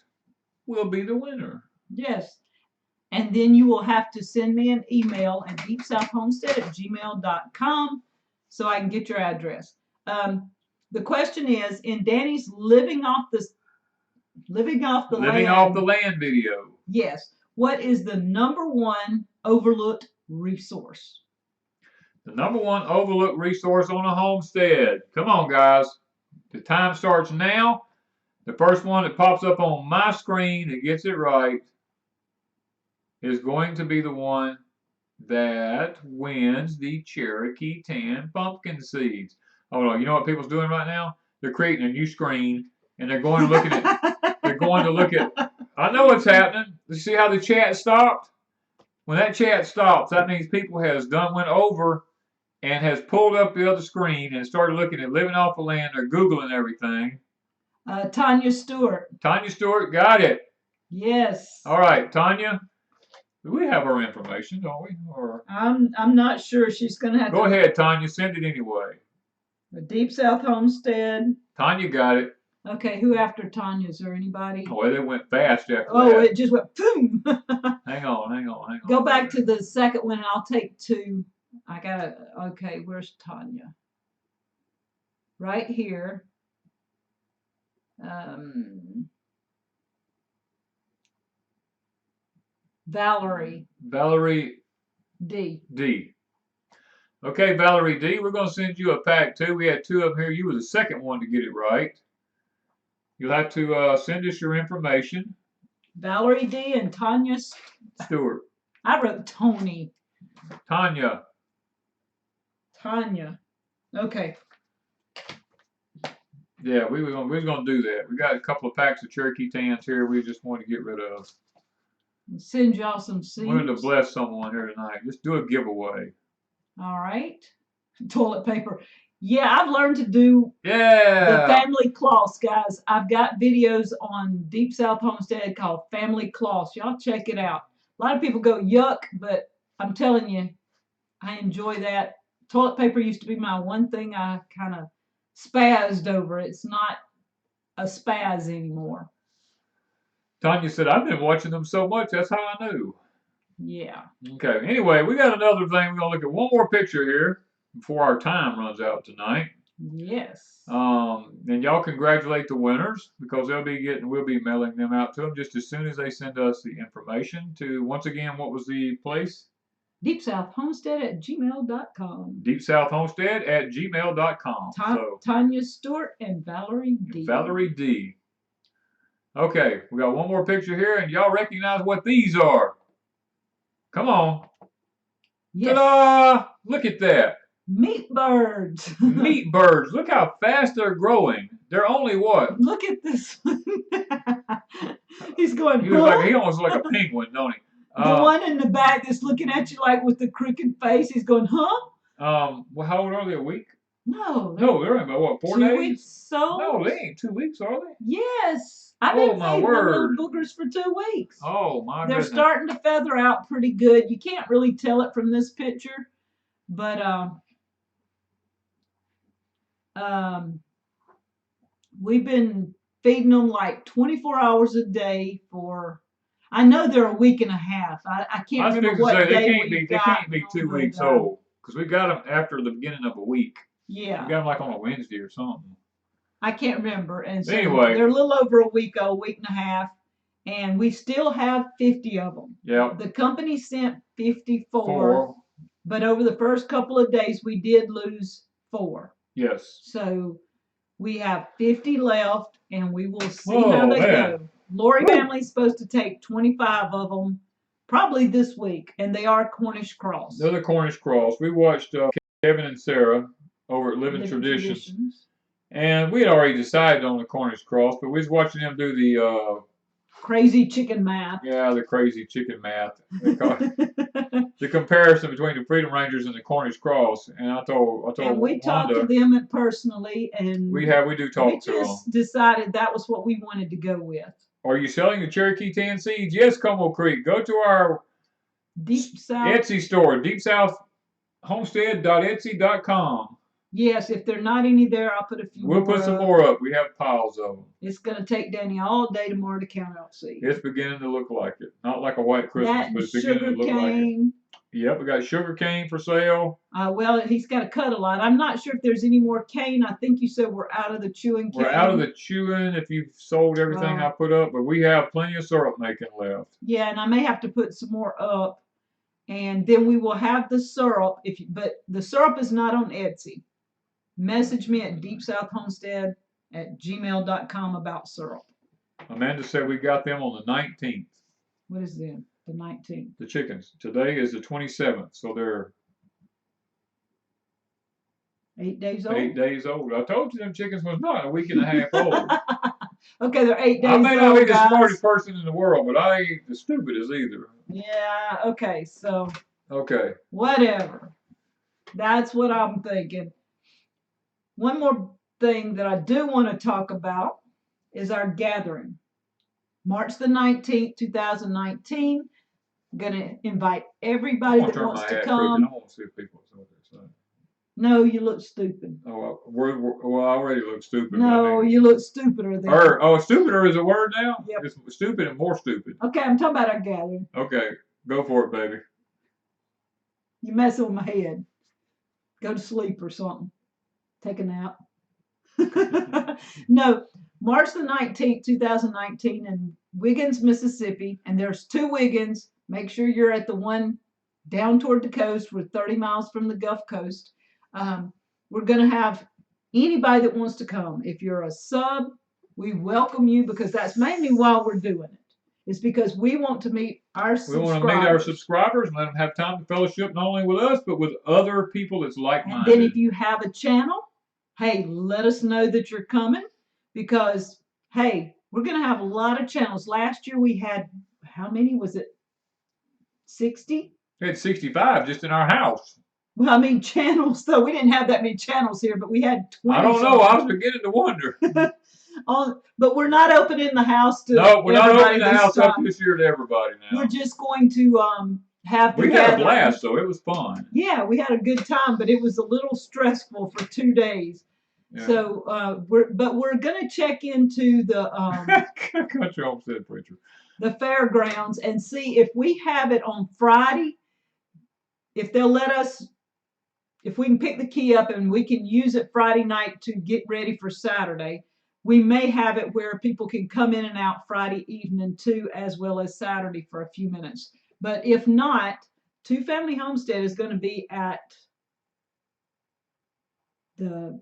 will be the winner. Yes. And then you will have to send me an email at deepsouthhomestead@gmail.com so I can get your address. The question is, in Danny's living off the land video. Yes. What is the #1 overlooked resource? The #1 overlooked resource on a homestead. Come on, guys. The time starts now. The first one that pops up on my screen that gets it right is going to be the one that wins the Cherokee Tan pumpkin seeds. Oh no, you know what people's doing right now? They're creating a new screen and they're going to look at they're going to look at I know what's happening. You see how the chat stopped? When that chat stops, that means people went over and has pulled up the other screen and started looking at living off the land. They're Googling everything. Tanya Stewart. Tanya Stewart, got it. Yes. All right, Tanya. We have our information, don't we? Or I'm not sure. She's gonna have go to ahead, Tanya. Send it anyway. The Deep South Homestead. Tanya got it. Okay, who after Tanya? Is there anybody? Oh, it went fast after that. Oh, it just went boom. Hang on. Go back to the second one and I'll take two. I gotta, okay, where's Tanya? Right here. Valerie D. Okay, Valerie D, we're going to send you a pack too. We had two of them here. You were the second one to get it right. You'll have to send us your information. Valerie D and Tanya Stewart. I wrote Tony. Tanya. Okay. Yeah, we was gonna do that. We got a couple of packs of Cherokee Tans here. We just want to get rid of. Send y'all some seeds. Wanted to bless someone here tonight. Just do a giveaway. All right. Toilet paper. Yeah, I've learned to do the Yeah. family cloths, guys. I've got videos on Deep South Homestead called Family Cloths. Y'all check it out. A lot of people go yuck, but I'm telling you, I enjoy that. Toilet paper used to be my one thing I kind of spazzed over. It's not a spaz anymore. Tanya said, I've been watching them so much, that's how I knew. Yeah. Okay, anyway, we got another thing. We're going to look at one more picture here before our time runs out tonight. Yes. And y'all congratulate the winners because we'll be mailing them out to them just as soon as they send us the information to, once again, what was the place? DeepSouthHomestead@gmail.com. DeepSouthHomestead@gmail.com. Tanya Stewart and Valerie D. Valerie D. Okay, we got one more picture here, and y'all recognize what these are. Come on. Yes. Ta-da! Look at that. Meat birds. Meat birds. Look how fast they're growing. They're only what? Look at this one. He's going, he almost looks like a penguin, don't he? The one in the back that's looking at you like with the crooked face, he's going, huh? Well, how old are they? A week? No. They're about what, 4 days? 2 weeks old? No, they ain't 2 weeks, are they? Yes. I've been feeding them little boogers for 2 weeks. Oh, my They're goodness. starting to feather out pretty good. You can't really tell it from this picture, but we've been feeding them like 24 hours a day for, I know they're a week and a half. I can't remember what day they can't be 2 weeks old because we got them after the beginning of a week. Yeah. We got them like on a Wednesday or something. I can't remember. And so anyway, they're a little over a week old, week and a half, and we still have 50 of them. Yeah. The company sent 54, but over the first couple of days we did lose 4. Yes. So we have 50 left, and we will see how they go. Lori family's supposed to take 25 of them probably this week, and they are Cornish cross. They're the Cornish cross. We watched Kevin and Sarah over at Living Traditions. And we had already decided on the Cornish cross, but we was watching them do the crazy chicken math. Yeah, the crazy chicken math. The comparison between the Freedom Rangers and the Cornish cross. And I told and we talked to them personally, and we do talk to them. We just decided that was what we wanted to go with. Are you selling the Cherokee Tan seeds? Yes, Como Creek. Go to our Deep South Etsy store, deepsouthhomestead.etsy.com. Yes, if there are not any there, I'll put a few more up. We'll put some more up. We have piles of them. It's going to take Danny all day tomorrow to count out seeds. It's beginning to look like it. Not like a white Christmas, but it's beginning to look like it. Yep, we got Sugarcane for sale. Well, he's got to cut a lot. I'm not sure if there's any more cane. I think you said we're out of the chewing cane. We're out of the chewing if you've sold everything I put up, but we have plenty of syrup making left. Yeah, and I may have to put some more up. And then we will have the syrup, but the syrup is not on Etsy. Message me at Deep South Homestead gmail.com about syrup. Amanda said we got them on the 19th. What is then? The 19th. The chickens. Today is the 27th, so they're 8 days old. 8 days old. I told you them chickens was not a week and a half old. Okay, they're 8 days I old. may not be the guys. smartest person in the world, but I ain't the stupidest either. Yeah. Okay. So. Okay. Whatever. That's what I'm thinking. One more thing that I do want to talk about is our gathering. March the 19th, 2019. I'm going to invite everybody that wants to come. I want to see if people know what they're saying. No, you look stupid. Oh, well, I already look stupid. No, you look stupider than. Stupider is a word now? Yep. It's stupid and more stupid. Okay, I'm talking about our gathering. Okay, go for it, baby. You're messing with my head. Go to sleep or something. Take a nap. No, March the 19th, 2019 in Wiggins, Mississippi. And there's 2 Wiggins. Make sure you're at the one down toward the coast. We're 30 miles from the Gulf Coast. We're going to have anybody that wants to come. If you're a sub, we welcome you because that's mainly why we're doing it. It's because we want to meet our subscribers. We want to meet our subscribers and let them have time to fellowship not only with us, but with other people that's like-minded. And then if you have a channel, hey, let us know that you're coming because, hey, we're going to have a lot of channels. Last year we had, how many was it? 60? We had 65 just in our house. Well, I mean channels, though. We didn't have that many channels here, but we had 20. I don't know. I was beginning to wonder. But we're not opening the house to No, we're not opening the house time. Up this year to everybody now. We're just going to have the We had a blast, though. It was fun. Yeah, we had a good time, but it was a little stressful for 2 days. Yeah. So we're going to check into the Country Homestead Preacher. The fairgrounds and see if we have it on Friday. If they'll let us, if we can pick the key up and we can use it Friday night to get ready for Saturday, we may have it where people can come in and out Friday evening too, as well as Saturday for a few minutes. But if not, Two Family Homestead is going to be at the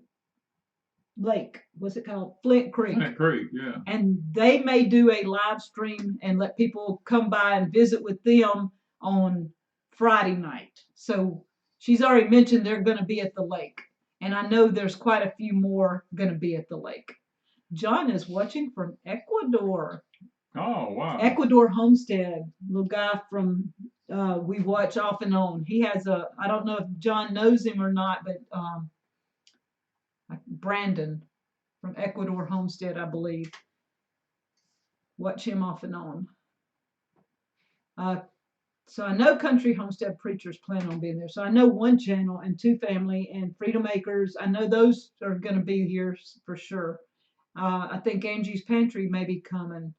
lake. What's it called? Flint Creek. Flint Creek, yeah. And they may do a live stream and let people come by and visit with them on Friday night. So she's already mentioned they're going to be at the lake. And I know there's quite a few more going to be at the lake. John is watching from Ecuador. Oh, wow. Ecuador Homestead. Little guy from, we watch off and on. He has I don't know if John knows him or not, but Brandon from Ecuador Homestead, I believe. Watch him off and on. So I know Country Homestead Preachers plan on being there. So I know One Channel and Two Family and Freedom Acres. I know those are going to be here for sure. I think Angie's Pantry may be coming.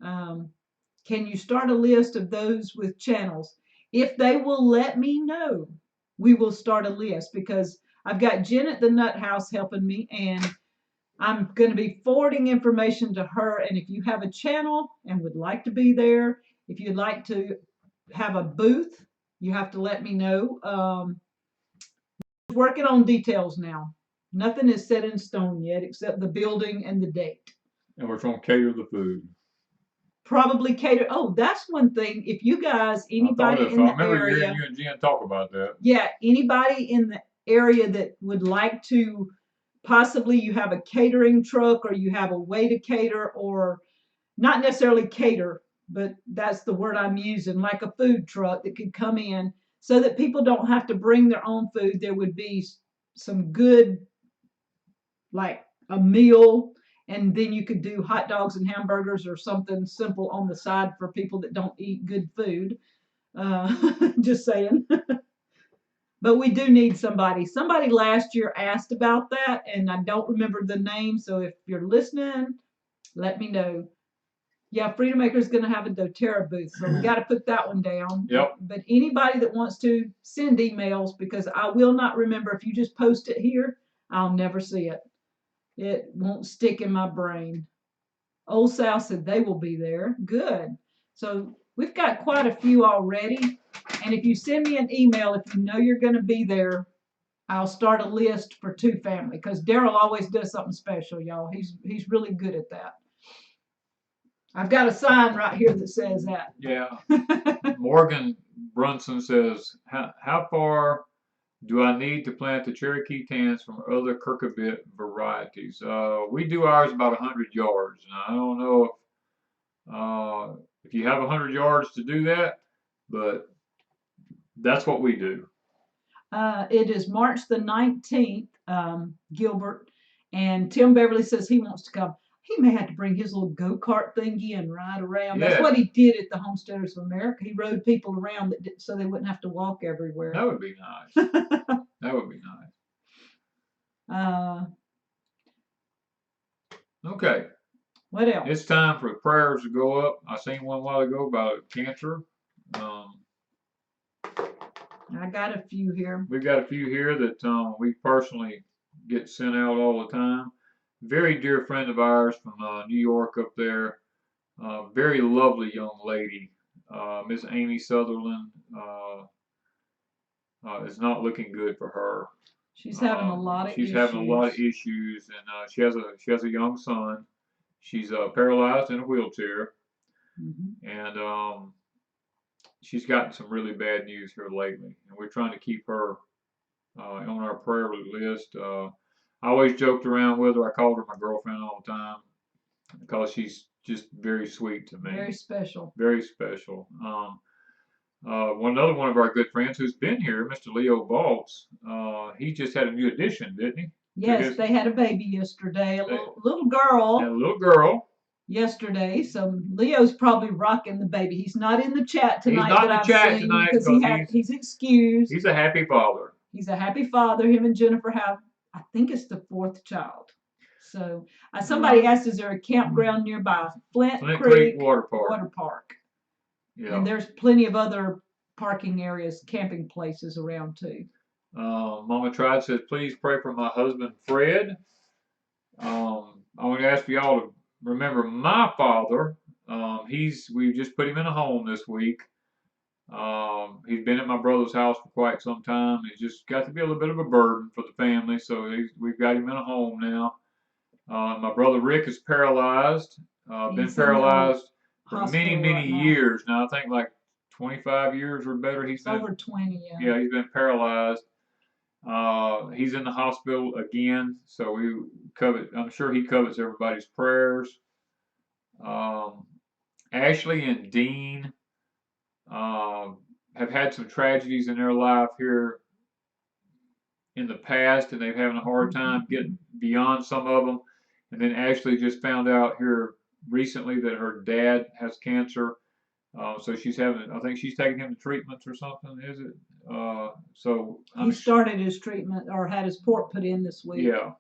Can you start a list of those with channels? If they will let me know, we will start a list because I've got Jen at the Nut House helping me, and I'm going to be forwarding information to her. And if you have a channel and would like to be there, if you'd like to have a booth, you have to let me know. Working on details now. Nothing is set in stone yet except the building and the date. And we're going to cater the food. Probably cater. Oh, that's one thing. If you guys, anybody in the area. I remember hearing you and Jen talk about that. Yeah, anybody in the area that would like to, possibly you have a catering truck or you have a way to cater, or not necessarily cater, but that's the word I'm using, like a food truck that could come in so that people don't have to bring their own food. There would be some good, like a meal, and then you could do hot dogs and hamburgers or something simple on the side for people that don't eat good food. Just saying. But we do need somebody. Somebody last year asked about that, and I don't remember the name. So if you're listening, let me know. Yeah, Freedom Acre is going to have a doTERRA booth, so we got to put that one down. Yep. But anybody that wants to send emails, because I will not remember. If you just post it here, I'll never see it. It won't stick in my brain. Old South said they will be there. Good. So we've got quite a few already. And if you send me an email, if you know you're going to be there, I'll start a list for 2 family because Daryl always does something special, y'all. He's really good at that. I've got a sign right here that says that. Yeah. Morgan Brunson says, how far do I need to plant the Cherokee tans from other cucurbit varieties? We do ours about 100 yards. And I don't know if you have 100 yards to do that, but that's what we do. It is March the 19th, Gilbert, and Tim Beverly says he wants to come. He may have to bring his little go-kart thingy and ride around. Yeah. That's what he did at the Homesteaders of America. He rode people around so they wouldn't have to walk everywhere. That would be nice. That would be nice. Okay. What else? It's time for prayers to go up. I seen one a while ago about cancer. I got a few here. We've got a few here that we personally get sent out all the time. Very dear friend of ours from New York up there. Very lovely young lady. Miss Amy Sutherland. It's not looking good for her. She's having a lot of issues. She's having a lot of issues, and she has a young son. She's paralyzed in a wheelchair, and she's gotten some really bad news here lately, and we're trying to keep her on our prayer list. I always joked around with her. I called her my girlfriend all the time because she's just very sweet to me. Very special. Very special. Another one of our good friends who's been here, Mr. Leo Baltz, he just had a new addition, didn't he? Yes, they had a baby yesterday, a little girl. And a little girl. Yesterday, so Leo's probably rocking the baby. He's not in the chat tonight. He's not in the chat tonight because he's excused. He's a happy father. He's a happy father. Him and Jennifer have, I think it's the 4th child. So somebody asked, is there a campground nearby? Flint Creek Water Park. Yeah. And there's plenty of other parking areas, camping places around too. Mama Tried says, please pray for my husband, Fred. I want to ask y'all to remember my father. We've just put him in a home this week. He's been at my brother's house for quite some time. He's just got to be a little bit of a burden for the family, so we've got him in a home now. My brother Rick is paralyzed. Been paralyzed for many years now. I think like 25 years or better. He's been over 20. Yeah, he's been paralyzed. He's in the hospital again, so I'm sure he covets everybody's prayers. Ashley and Dean have had some tragedies in their life here in the past, and they're having a hard time getting beyond some of them. And then Ashley just found out here recently that her dad has cancer. So I think she's taking him to treatments or something, is it? So he started his treatment or had his port put in this week. Yeah.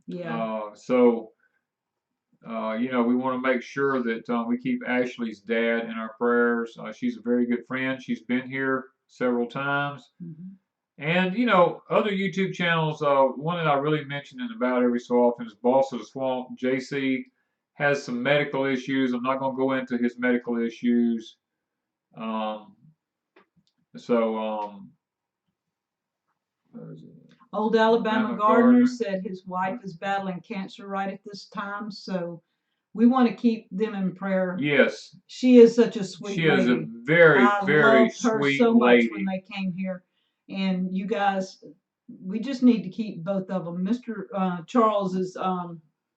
Yeah. We want to make sure that we keep Ashley's dad in our prayers. She's a very good friend. She's been here several times. And, other YouTube channels, one that I really mention about every so often is Boss of the Swamp. JC has some medical issues. I'm not going to go into his medical issues. Old Alabama Gardener said his wife is battling cancer right at this time, so we want to keep them in prayer. Yes. She is such a sweet lady. She is a very, very sweet lady. I loved her so much when they came here. And you guys, we just need to keep both of them. Mr. Charles has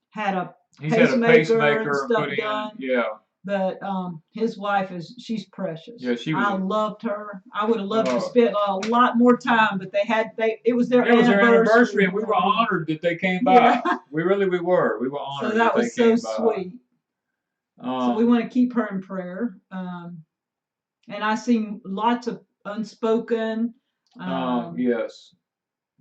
had a pacemaker and stuff done. Yeah. But his wife she's precious. Yeah, I loved her. I would have loved to spend a lot more time, but it was their anniversary, and we were honored that they came by. We were. We were honored. So that was so sweet. So we want to keep her in prayer. And I see lots of unspoken.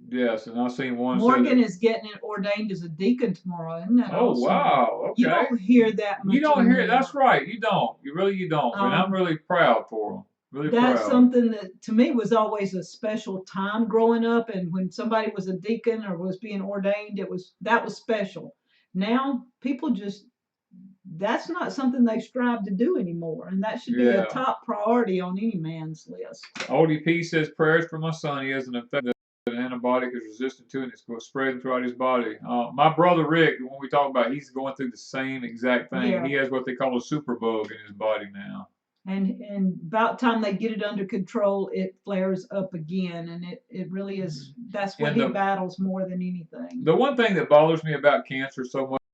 Yes, and I've seen one. Morgan is getting ordained as a deacon tomorrow, isn't that awesome? Wow! Okay. You don't hear that much. You don't hear it. That's right. You don't. You don't. And I'm really proud for them. Really proud. That's something that to me was always a special time growing up, and when somebody was a deacon or was being ordained, that was special. Now people that's not something they strive to do anymore, and that should be a top priority on any man's list. ODP says prayers for my son. He has an infected antibiotic antibiotic is resistant to, and it's going spreading throughout his body. My brother Rick, when we talk about, he's going through the same exact thing. Yeah. He has what they call a superbug in his body now. And about time they get it under control, it flares up again, and it really is. That's what And he battles more than anything. The one thing that bothers me about cancer so much